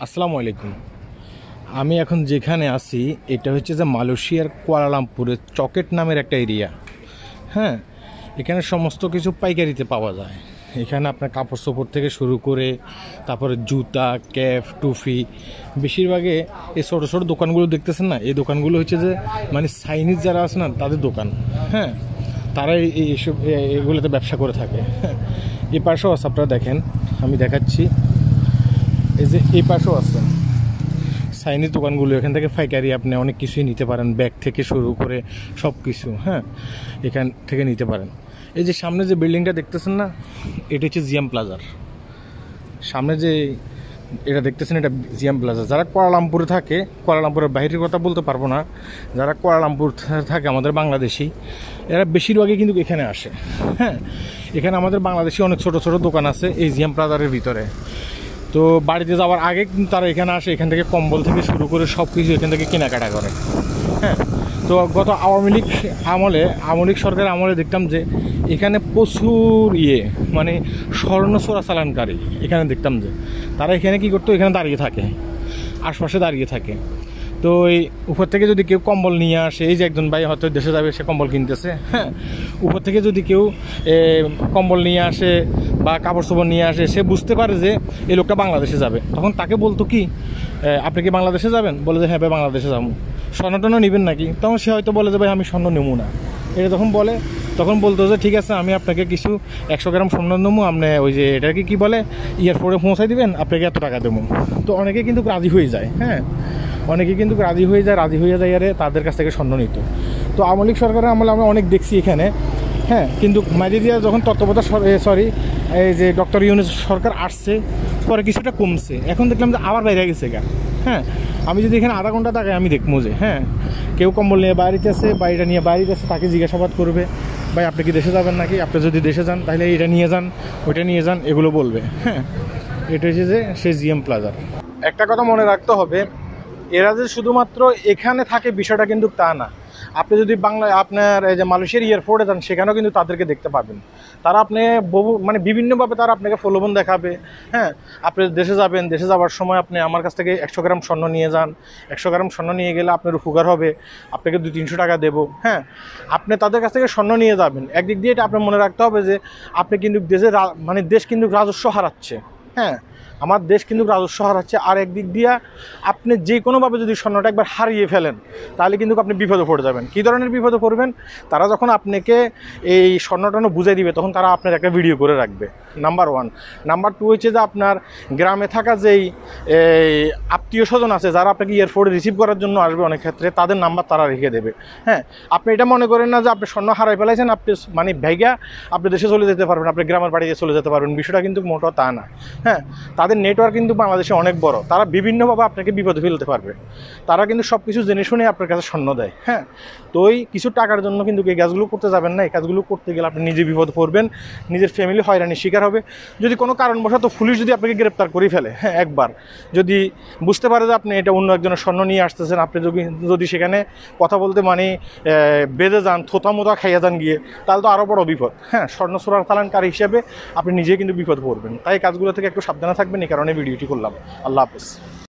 আসসালামু আলাইকুম। আমি এখন যেখানে আছি এটা হচ্ছে যে মালয়েশিয়ার কুয়ালালামপুরের চকেট নামের একটা এরিয়া। হ্যাঁ, এখানে সমস্ত কিছু পাইকারিতে পাওয়া যায়। এখানে আপনার কাপড় চোপড় থেকে শুরু করে তারপরে জুতা, ক্যাপ, টুপি, বেশিরভাগে এই ছোটো ছোটো দোকানগুলো দেখতেছেন না, এই দোকানগুলো হচ্ছে যে মানে চাইনিজ যারা আছে না তাদের দোকান। হ্যাঁ, তারা এইসব এগুলোতে ব্যবসা করে থাকে। হ্যাঁ, এই পাশেও আছে, আপনারা দেখেন, আমি দেখাচ্ছি। এই যে এই পাশেও আছে চাইনিজ দোকানগুলো, এখান থেকে পাইকারি আপনি অনেক কিছুই নিতে পারেন, ব্যাগ থেকে শুরু করে সব কিছু। হ্যাঁ, এখান থেকে নিতে পারেন। এই যে সামনে যে বিল্ডিংটা দেখতেছেন না, এটা হচ্ছে জিএম প্লাজার সামনে যে এটা দেখতেছেন, এটা জিএম প্লাজা। যারা কুয়ালালামপুরে থাকে, কুয়ালালামপুরের বাইরের কথা বলতে পারবো না, যারা কুয়ালালামপুর থাকে আমাদের বাংলাদেশি, এরা বেশিরভাগই কিন্তু এখানে আসে। হ্যাঁ, এখানে আমাদের বাংলাদেশি অনেক ছোট ছোট দোকান আছে এই জিএম প্লাজারের ভিতরে। তো বাড়িতে যাওয়ার আগে কিন্তু তারা এখানে আসে, এখান থেকে কম্বল থেকে শুরু করে সব কিছু এখান থেকে কেনাকাটা করে। হ্যাঁ, তো গত আওয়ামী লীগ সরকারের আমলে দেখতাম যে এখানে প্রচুর মানে স্বর্ণ চোরাচালানকারী এখানে দেখতাম যে তারা এখানে কী করতো, এখানে দাঁড়িয়ে থাকে, আশপাশে দাঁড়িয়ে থাকে। তো এই উপর থেকে যদি কেউ কম্বল নিয়ে আসে, এই যে একজন ভাই হয়তো দেশে যাবে, সে কম্বল কিনতেছে। হ্যাঁ, উপর থেকে যদি কেউ কম্বল নিয়ে আসে বা কাপড় চোপড় নিয়ে আসে, সে বুঝতে পারে যে এই লোকটা বাংলাদেশে যাবে, তখন তাকে বলতো কি, আপনি কি বাংলাদেশে যাবেন? বলে যে হ্যাঁ ভাই বাংলাদেশে যাবো। স্বর্ণ টর্ণ নেবেন নাকি? তখন সে হয়তো বলে যে ভাই আমি স্বর্ণ নেবো না। এটা তখন বলে, তখন বলতো যে ঠিক আছে, আমি আপনাকে কিছু 100 গ্রাম স্বর্ণ নেবো, আপনি ওই যে এটাকে কি বলে এয়ারপোর্টে পৌঁছাই দিবেন, আপনাকে এত টাকা দেবো। তো অনেকে কিন্তু রাজি হয়ে যায়। হ্যাঁ, অনেকে কিন্তু রাজি হয়ে যায় আরে তাদের কাছ থেকে স্বর্ণ নিত। তো আওয়ামী লীগ সরকারের আমলে আমরা অনেক দেখছি এখানে। হ্যাঁ, কিন্তু মাইদিয়া যখন তত্ত্বাবধায়ক এই যে ডক্টর ইউনূস সরকার আসছে, পরে কিছুটা কমছে, এখন দেখলাম যে আবার বাইরে গেছে গা। হ্যাঁ, আমি যদি এখানে আধা ঘন্টা থাকে, আমি দেখবো যে হ্যাঁ কেউ কম্বল নিয়ে বাড়িতে আছে, বাড়িটা নিয়ে বাড়িতে আছে, তাকে জিজ্ঞাসাবাদ করবে, ভাই আপনি কি দেশে যাবেন নাকি? আপনি যদি দেশে যান তাহলে এটা নিয়ে যান, ওইটা নিয়ে যান, এগুলো বলবে। হ্যাঁ, এটা হচ্ছে যে সেই জিএম প্লাজার। একটা কথা মনে রাখতে হবে, এরা যে শুধুমাত্র এখানে থাকে বিষয়টা কিন্তু তা না। আপনি যদি আপনার এই যে মালয়েশিয়ার এয়ারপোর্টে যান, সেখানেও কিন্তু তাদেরকে দেখতে পাবেন। তারা আপনি মানে বিভিন্নভাবে তারা আপনাকে প্রলোভন দেখাবে। হ্যাঁ, আপনি দেশে যাবেন, দেশে যাওয়ার সময় আপনি আমার কাছ থেকে 100 গ্রাম স্বর্ণ নিয়ে যান, 100 গ্রাম স্বর্ণ নিয়ে গেলে আপনার উপকার হবে, আপনাকে 200-300 টাকা দেবো। হ্যাঁ, আপনি তাদের কাছ থেকে স্বর্ণ নিয়ে যাবেন, একদিক দিয়ে এটা আপনার মনে রাখতে হবে যে আপনি কিন্তু দেশ কিন্তু রাজস্ব হারাচ্ছে। হ্যাঁ, আমার দেশ কিন্তু রাজস্ব হারাচ্ছে। আর একদিক দিয়ে আপনি যে কোনোভাবে যদি স্বর্ণটা একবার হারিয়ে ফেলেন, তাহলে কিন্তু আপনি বিপদে পড়ে যাবেন। কী ধরনের বিপদে পড়বেন? তারা যখন আপনাকে এই স্বর্ণটা বুঝিয়ে দিবে, তখন তারা আপনার একটা ভিডিও করে রাখবে, নাম্বার 1। নাম্বার 2 হচ্ছে যে আপনার গ্রামে থাকা যেই আত্মীয় স্বজন আছে, যারা আপনাকে এয়ারপোর্টে রিসিভ করার জন্য আসবে, অনেক ক্ষেত্রে তাদের নাম্বার তারা রেখে দেবে। হ্যাঁ, আপনি এটা মনে করেন না যে আপনি স্বর্ণ হারাই ফেলাইছেন, আপনি মানে ভেগা আপনি দেশে চলে যেতে পারবেন, আপনি গ্রামের বাড়িতে চলে যেতে পারবেন, বিষয়টা কিন্তু মোটেও তা না। হ্যাঁ, তাদের নেটওয়ার্ক কিন্তু বাংলাদেশে অনেক বড়, তারা বিভিন্নভাবে আপনাকে বিপদে ফেলতে পারবে। তারা কিন্তু সব কিছু জেনে শুনে আপনার কাছে স্বর্ণ দেয়। হ্যাঁ, তো ওই কিছু টাকার জন্য কিন্তু এই কাজগুলো করতে যাবেন না। এই কাজগুলো করতে গেলে আপনি নিজে বিপদে পড়বেন, নিজের ফ্যামিলি হয়রানির শিকার হবে। যদি কোনো কারণবশত পুলিশ যদি আপনাকে গ্রেপ্তার করে ফেলে, হ্যাঁ, একবার যদি বুঝতে পারে যে আপনি এটা অন্য একজনের স্বর্ণ নিয়ে আসতেছেন, আপনি যদি সেখানে কথা বলতে মানে বেঁধে যান, থোতা মোতা খাইয়া যান গিয়ে, তাহলে তো আরও বড় বিপদ। হ্যাঁ, স্বর্ণ চোরাচালানকারী হিসেবে আপনি নিজে কিন্তু বিপদ পড়বেন। তাই কাজগুলো থেকে একটু সাবধানে থাকবেন, এই কারণে ভিডিওটি করলাম। আল্লাহ হাফেজ।